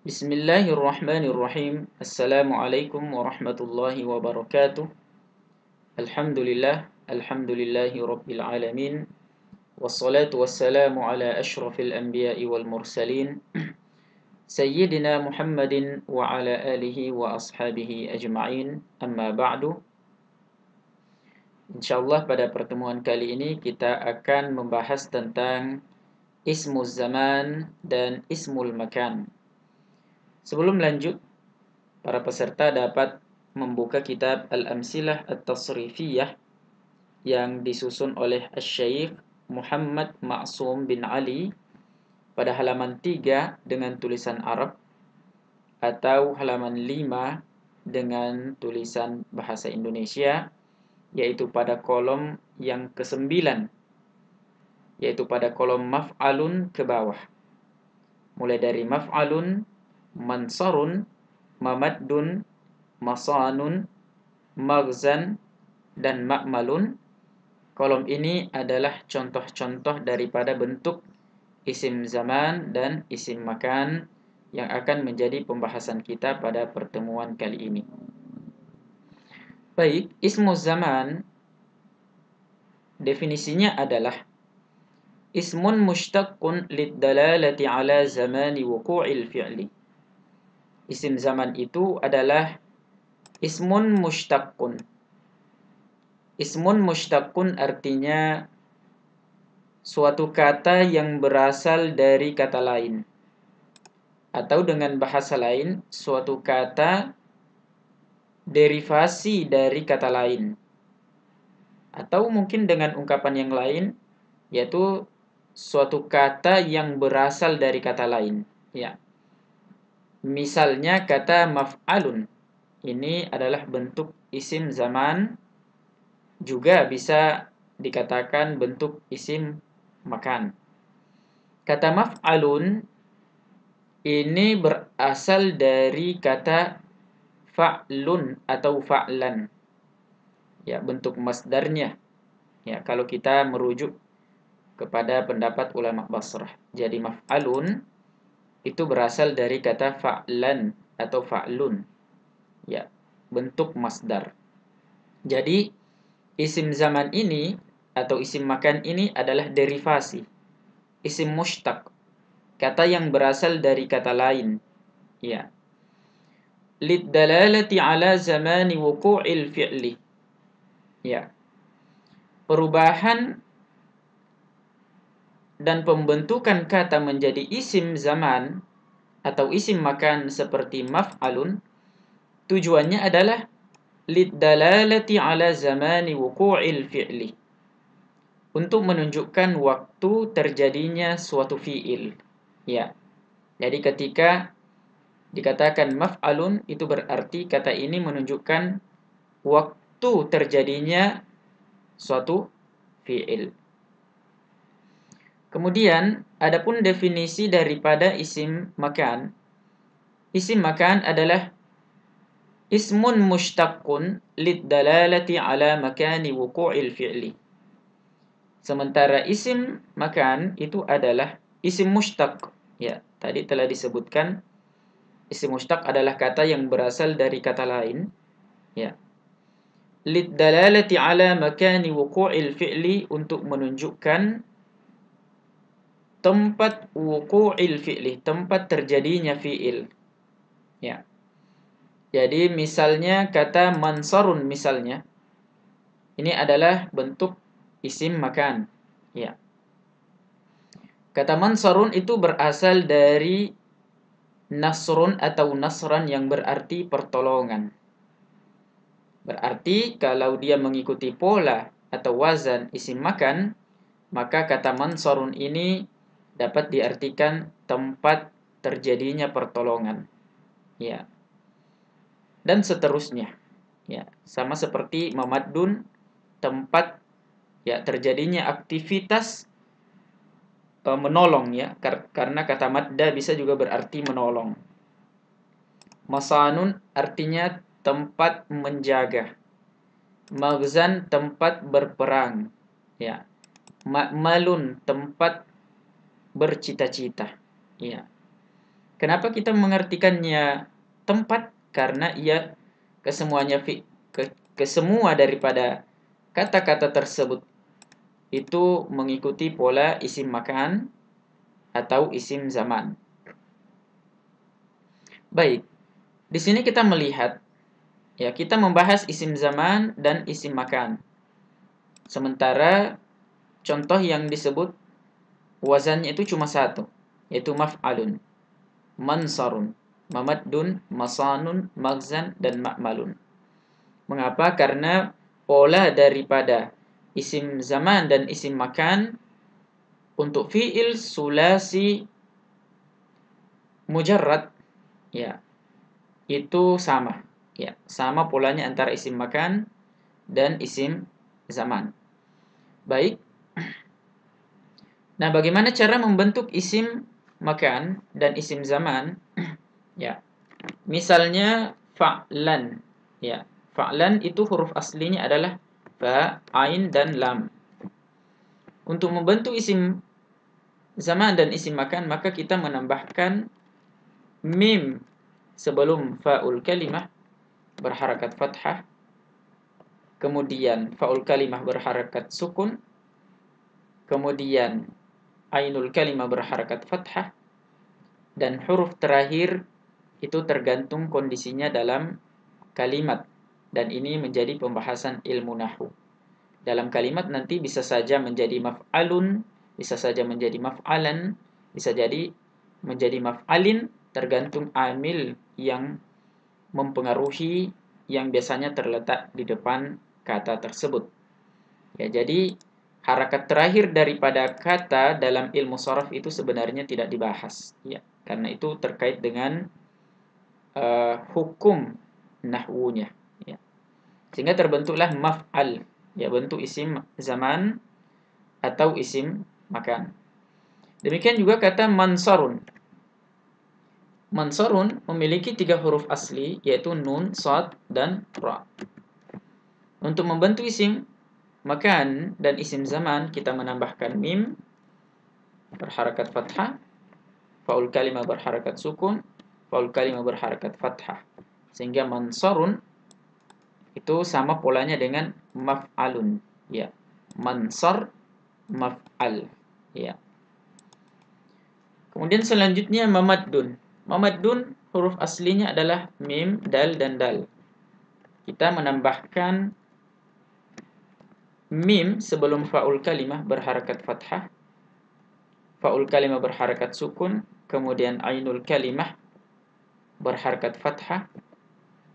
Bismillahirrahmanirrahim. Assalamualaikum warahmatullahi wabarakatuh. Alhamdulillahi rabbil alamin. Wassalatu wassalamu ala ashrafil anbiya'i wal mursalin. Sayyidina Muhammadin wa ala alihi wa ashabihi ajma'in. Amma ba'du. Insyaallah pada pertemuan kali ini kita akan membahas tentang ismuz zaman dan ismul makan. Sebelum lanjut, para peserta dapat membuka kitab Al-Amsilah At-Tasrifiyah yang disusun oleh Asy-Syaikh Muhammad Ma'sum bin Ali pada halaman 3 dengan tulisan Arab atau halaman 5 dengan tulisan bahasa Indonesia, yaitu pada kolom yang ke-9, yaitu pada kolom maf'alun ke bawah. Mulai dari maf'alun, mansarun, mamaddun, masanun, maghzan, dan ma'malun. Kolom ini adalah contoh-contoh daripada bentuk isim zaman dan isim makan yang akan menjadi pembahasan kita pada pertemuan kali ini. Baik, ismu zaman definisinya adalah ismun mushtaqqun lid-dalalati ala zamani wuqu'il fi'li. Isim zaman itu adalah ismun mushtaqun. Ismun mushtaqun artinya suatu kata yang berasal dari kata lain. Atau dengan bahasa lain, suatu kata derivasi dari kata lain. Atau mungkin dengan ungkapan yang lain, yaitu suatu kata yang berasal dari kata lain. Ya. Misalnya kata maf'alun. Ini adalah bentuk isim zaman, juga bisa dikatakan bentuk isim makan. Kata maf'alun ini berasal dari kata fa'lun atau fa'lan. Ya, bentuk masdarnya. Ya, kalau kita merujuk kepada pendapat ulama Basrah. Jadi maf'alun itu berasal dari kata fa'lan atau fa'lun. Ya, bentuk masdar. Jadi isim zaman ini atau isim makan ini adalah derivasi isim mushtaq, kata yang berasal dari kata lain. Ya. Lid dalalati ala zamani wuqu'il fi'li. Ya. Perubahan dan pembentukan kata menjadi isim zaman atau isim makan seperti maf'alun, tujuannya adalah lid-dalalati ala zamani wuqu'il fi'li, untuk menunjukkan waktu terjadinya suatu fi'il. Ya. Jadi ketika dikatakan maf'alun, itu berarti kata ini menunjukkan waktu terjadinya suatu fi'il. Kemudian, adapun definisi daripada isim makan. Isim makan adalah ismun mushtaqun lid-dalalati ala makani wuqu'il fi'li. Sementara isim makan itu adalah isim mushtaq. Ya, tadi telah disebutkan isim mushtaq adalah kata yang berasal dari kata lain. Ya. Lid-dalalati ala makani wuqu'il fi'li, untuk menunjukkan tempat wuqu'il fi'li, tempat terjadinya fi'il. Ya. Jadi misalnya kata mansarun misalnya, ini adalah bentuk isim makan. Ya. Kata mansarun itu berasal dari nasrun atau nasran yang berarti pertolongan. Berarti kalau dia mengikuti pola atau wazan isim makan, maka kata mansarun ini dapat diartikan tempat terjadinya pertolongan. Ya. Dan seterusnya. Ya, sama seperti mamaddun, tempat ya terjadinya aktivitas menolong, ya, karena kata madda bisa juga berarti menolong. Masanun artinya tempat menjaga. Maghzan tempat berperang. Ya. Ma'malun tempat bercita-cita. Ya. Kenapa kita mengartikannya tempat? Karena ia kesemua daripada kata-kata tersebut itu mengikuti pola isim makan atau isim zaman. Baik, di sini kita melihat, ya, kita membahas isim zaman dan isim makan. Sementara contoh yang disebut wazannya itu cuma satu, yaitu maf'alun, mansarun, mamaddun, masanun, maghzan, dan ma'malun. Mengapa? Karena pola daripada isim zaman dan isim makan untuk fi'il sulasi mujarrad, ya, itu sama, ya, sama polanya antara isim makan dan isim zaman. Baik. Nah, bagaimana cara membentuk isim makan dan isim zaman? Ya. Misalnya fa'lan, ya. Fa'lan itu huruf aslinya adalah fa, ain, dan lam. Untuk membentuk isim zaman dan isim makan, maka kita menambahkan mim sebelum fa'ul kalimah berharakat fathah, kemudian fa'ul kalimah berharakat sukun, kemudian ainul kalimah berharakat fathah, dan huruf terakhir itu tergantung kondisinya dalam kalimat, dan ini menjadi pembahasan ilmu nahwu. Dalam kalimat nanti bisa saja menjadi maf'alun, bisa saja menjadi maf'alan, bisa jadi menjadi maf'alin, tergantung amil yang mempengaruhi yang biasanya terletak di depan kata tersebut. Ya, jadi harakat terakhir daripada kata dalam ilmu sharaf itu sebenarnya tidak dibahas, ya, karena itu terkait dengan hukum nahwunya, ya. Sehingga terbentuklah maf'al, ya, bentuk isim zaman atau isim makan. Demikian juga kata mansarun. Mansarun memiliki 3 huruf asli, yaitu nun, shad, dan ra. Untuk membentuk isim makan dan isim zaman, kita menambahkan mim berharakat fathah, faul kalimah berharakat sukun, faul kalimah berharakat fathah. Sehingga mansarun itu sama polanya dengan maf'alun, ya. Mansar, maf'al, ya. Kemudian selanjutnya mamaddun. Mamaddun huruf aslinya adalah mim, dal, dan dal. Kita menambahkan mim sebelum fa'ul kalimah berharakat fathah, fa'ul kalimah berharakat sukun, kemudian ainul kalimah berharakat fathah,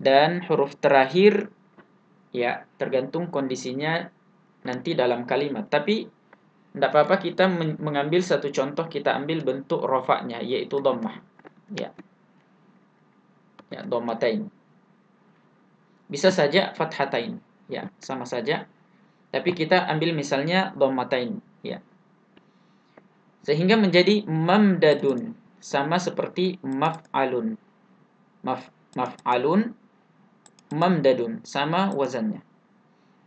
dan huruf terakhir, ya, tergantung kondisinya nanti dalam kalimat. Tapi tidak apa-apa kita mengambil satu contoh, kita ambil bentuk rofaknya, yaitu dhammah, ya. Ya, dhammatain. Bisa saja fathatain, ya, sama saja. Tapi kita ambil misalnya dhammatain, ya. Sehingga menjadi mamdadun, sama seperti maf'alun. Maf'alun, mamdadun, sama wazannya.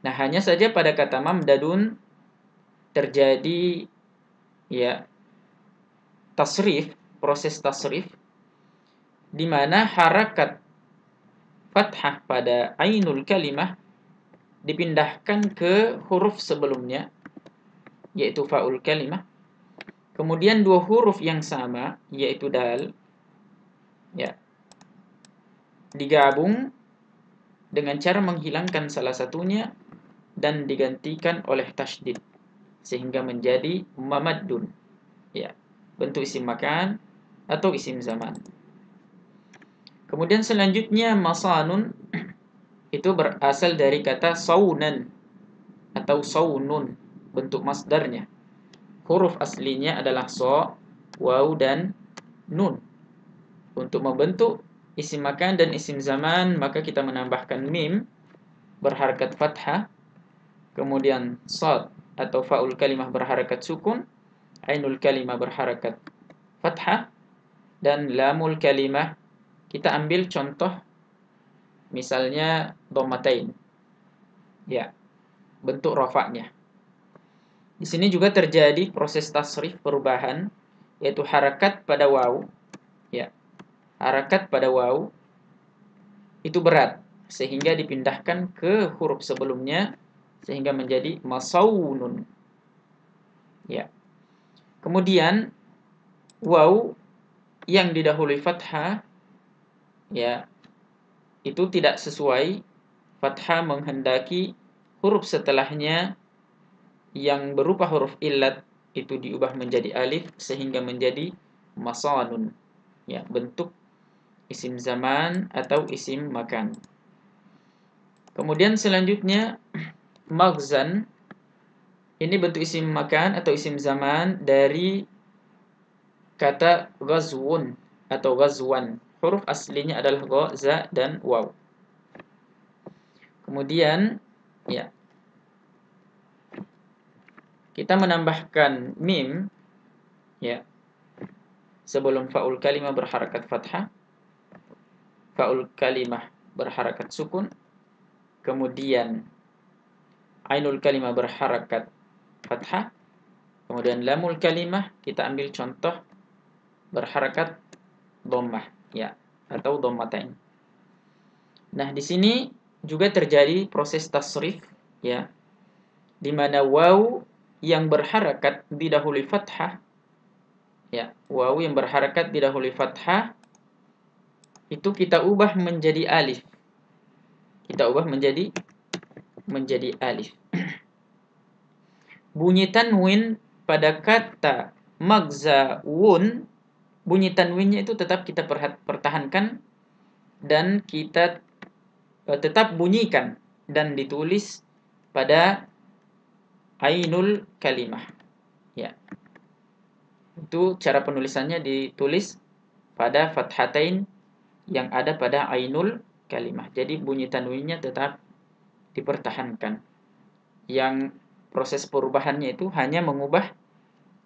Nah, hanya saja pada kata mamdadun terjadi, ya, tasrif, proses tasrif, di mana harakat fathah pada ainul kalimah dipindahkan ke huruf sebelumnya, yaitu fa'ul kalimah. Kemudian 2 huruf yang sama, yaitu dal, ya, digabung dengan cara menghilangkan salah satunya dan digantikan oleh tasydid, sehingga menjadi mamaddun, ya, bentuk isim makan atau isim zaman. Kemudian selanjutnya masanun itu berasal dari kata saunan atau saunun, bentuk masdarnya. Huruf aslinya adalah so, waw, dan nun. Untuk membentuk isim makan dan isim zaman, maka kita menambahkan mim berharakat fathah, kemudian sad atau fa'ul kalimah berharakat sukun, ainul kalimah berharakat fathah, dan lamul kalimah kita ambil contoh misalnya dhammatain, ya, bentuk rafa'nya. Di sini juga terjadi proses tasrif, perubahan, yaitu harakat pada waw, ya, harakat pada waw itu berat sehingga dipindahkan ke huruf sebelumnya sehingga menjadi masaunun. Ya. Kemudian waw yang didahului fathah ya itu tidak sesuai, fathah menghendaki huruf setelahnya yang berupa huruf illat itu diubah menjadi alif sehingga menjadi masanun. Ya, bentuk isim zaman atau isim makan. Kemudian selanjutnya maghzan, ini bentuk isim makan atau isim zaman dari kata ghazwun atau ghazwan. Huruf aslinya adalah gha, za, dan waw. Kemudian ya kita menambahkan mim ya sebelum faul kalimah berharakat fathah, faul kalimah berharakat sukun, kemudian ainul kalimah berharakat fathah, kemudian lamul kalimah kita ambil contoh berharakat dhammah ya atau dhammatain. Nah, di sini juga terjadi proses tasrif ya di mana waw yang berharakat didahului fathah ya, waw yang berharakat didahului fathah itu kita ubah menjadi alif. Kita ubah menjadi alif. Bunyi tanwin pada kata maghzawun, bunyi tanwinnya itu tetap kita pertahankan dan kita tetap bunyikan dan ditulis pada ainul kalimah. Ya. Itu cara penulisannya, ditulis pada fathatain yang ada pada ainul kalimah. Jadi bunyi tanwinnya tetap dipertahankan. Yang proses perubahannya itu hanya mengubah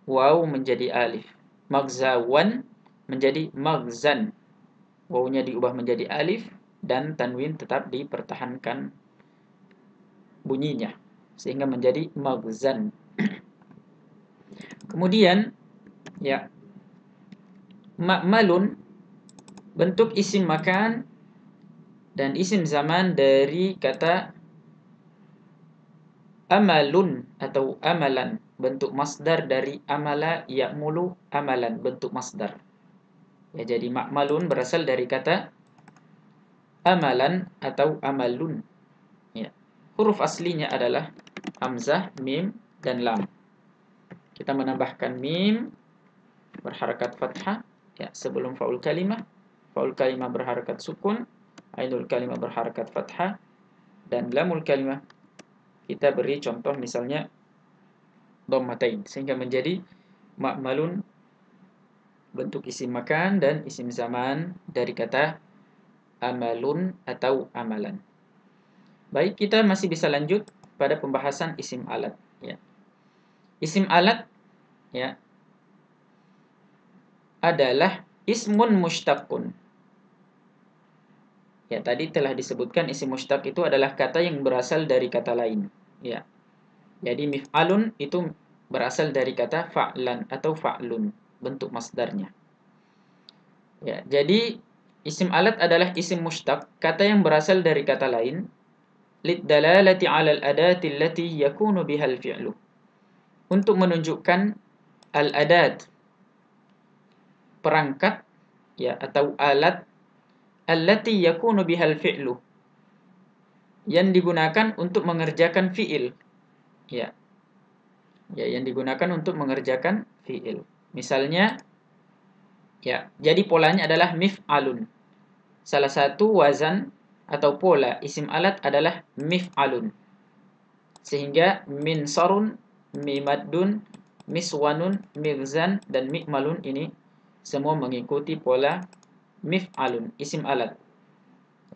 waw menjadi alif. Maghzawan menjadi maghzan. Wawnya diubah menjadi alif dan tanwin tetap dipertahankan bunyinya sehingga menjadi maghzan. Kemudian ya ma'malun bentuk isim makan dan isim zaman dari kata amalun atau amalan, bentuk masdar dari amala ya'mulu amalan, bentuk masdar. Ya, jadi ma'malun berasal dari kata amalan atau amalun. Ya. Huruf aslinya adalah hamzah, mim, dan lam. Kita menambahkan mim berharakat fathah ya sebelum faul kalimah. Faul kalimah berharakat sukun, ainul kalimah berharakat fathah, dan lamul kalimah kita beri contoh misalnya dhammatain sehingga menjadi ma'malun, bentuk isim makan dan isim zaman dari kata amalun atau amalan. Baik, kita masih bisa lanjut pada pembahasan isim alat ya. Isim alat ya adalah ismun mushtaqun. Ya, tadi telah disebutkan isim mushtaq itu adalah kata yang berasal dari kata lain ya. Jadi mif'alun itu berasal dari kata fa'lan atau fa'lun, bentuk masdarnya. Ya, jadi isim alat adalah isim mushtaq, kata yang berasal dari kata lain, liddalalati 'ala al-adati allati yakunu biha al-fi'lu. Untuk menunjukkan al-adat, perangkat ya atau alat allati yakunu biha al-fi'lu, yang digunakan untuk mengerjakan fi'il. Ya. Ya, yang digunakan untuk mengerjakan fi'il. Misalnya ya, jadi polanya adalah mif'alun. Salah satu wazan atau pola isim alat adalah mif'alun. Sehingga minsarun, mimaddun, miswanun, mighzan, dan mikmalun ini semua mengikuti pola mif'alun, isim alat.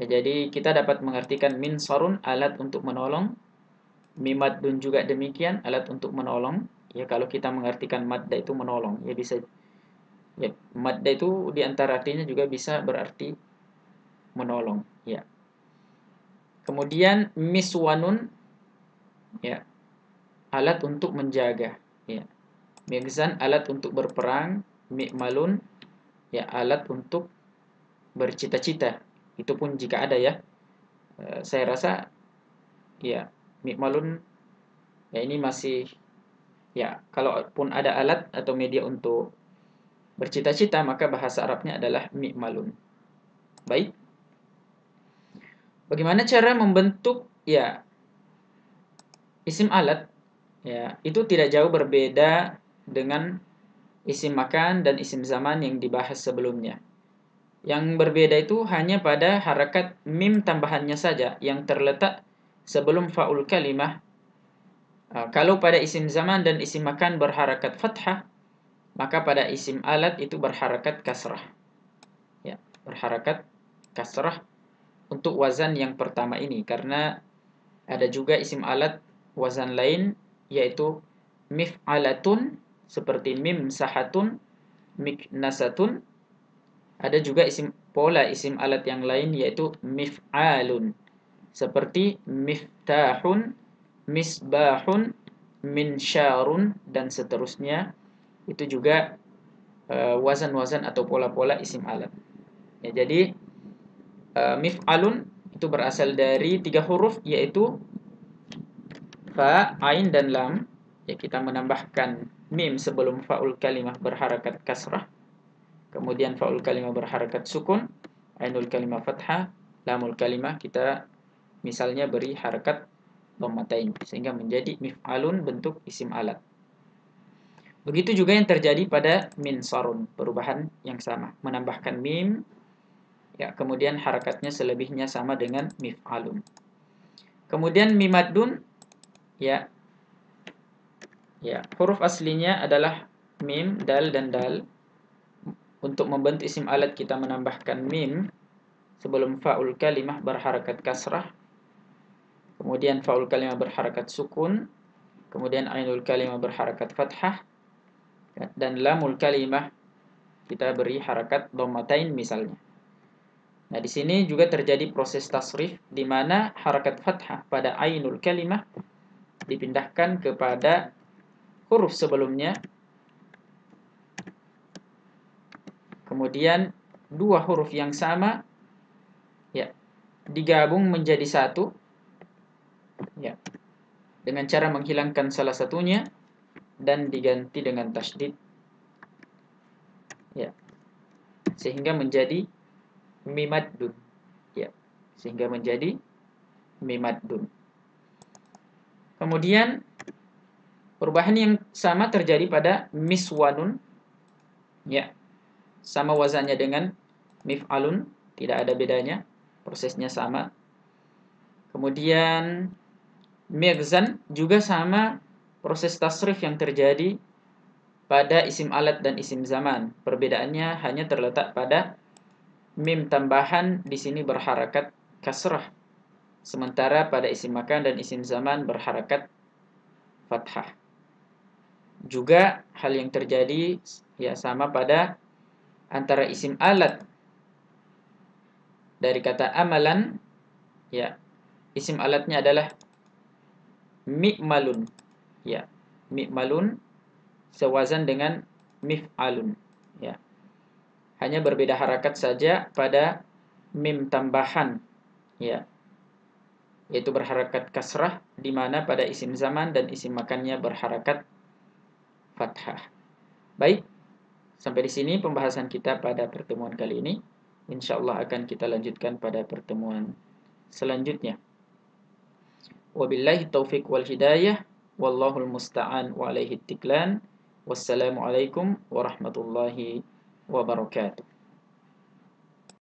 Ya, jadi kita dapat mengartikan minsarun alat untuk menolong, mimaddun juga demikian alat untuk menolong. Ya, kalau kita mengartikan madda itu menolong, ya bisa. Ya, madda itu diantara artinya juga bisa berarti menolong. Ya. Kemudian miswanun, ya, alat untuk menjaga. Ya. Mighzan alat untuk berperang. Mikmalun, ya, alat untuk bercita-cita. Itu pun jika ada ya. Saya rasa ya mi'malun ya ini masih ya, kalaupun ada alat atau media untuk bercita-cita maka bahasa Arabnya adalah mi'malun. Baik. Bagaimana cara membentuk ya isim alat? Ya, itu tidak jauh berbeda dengan isim makan dan isim zaman yang dibahas sebelumnya. Yang berbeda itu hanya pada harakat mim tambahannya saja yang terletak sebelum fa'ul kalimah. Kalau pada isim zaman dan isim makan berharakat fathah, maka pada isim alat itu berharakat kasrah. Ya, berharakat kasrah untuk wazan yang pertama ini, karena ada juga isim alat wazan lain yaitu mif'alatun seperti mim sahatun, miknasatun. Ada juga isim alat yang lain yaitu mif'alun seperti miftahun, misbahun, minsyarun dan seterusnya. Itu juga wazan-wazan atau pola-pola isim alat. Ya, jadi mif'alun itu berasal dari 3 huruf yaitu fa, ain dan lam. Ya, kita menambahkan mim sebelum fa'ul kalimah berharakat kasrah. Kemudian fa'ul kalimah berharakat sukun, ainul kalimah fathah, lamul kalimah kita misalnya beri harakat dhammatain sehingga menjadi mif'alun bentuk isim alat. Begitu juga yang terjadi pada minsarun, perubahan yang sama, menambahkan mim ya, kemudian harakatnya selebihnya sama dengan mif'alun. Kemudian mimaddun ya, huruf aslinya adalah mim, dal dan dal. Untuk membentuk isim alat kita menambahkan mim sebelum fa'ul kalimah berharakat kasrah. Kemudian fa'ul kalimah berharakat sukun. Kemudian ainul kalimah berharakat fathah. Dan lamul kalimah kita beri harakat dhammatain misalnya. Nah, di sini juga terjadi proses tasrif di mana harakat fathah pada ainul kalimah dipindahkan kepada huruf sebelumnya. Kemudian dua huruf yang sama ya digabung menjadi satu ya dengan cara menghilangkan salah satunya dan diganti dengan tasydid ya, sehingga menjadi mimaddun ya, sehingga menjadi mimaddun. Kemudian perubahan yang sama terjadi pada miswanun ya, sama wazannya dengan mif'alun, tidak ada bedanya, prosesnya sama. Kemudian mirzan juga sama proses tasrif yang terjadi pada isim alat dan isim zaman. Perbedaannya hanya terletak pada mim tambahan di sini berharakat kasrah, sementara pada isim makan dan isim zaman berharakat fathah. Juga hal yang terjadi ya sama pada antara isim alat dari kata amalan ya, isim alatnya adalah mi'malun ya, mi'malun sewazan dengan mif'alun ya. Hanya berbeda harakat saja pada mim tambahan ya, yaitu berharakat kasrah, di mana pada isim zaman dan isim makannya berharakat fathah. Baik, sampai di sini pembahasan kita pada pertemuan kali ini. Insyaallah akan kita lanjutkan pada pertemuan selanjutnya. Wabillahi taufiq wal hidayah, wallahul musta'an wa alaihi tiklan. Wassalamualaikum warahmatullahi wabarakatuh.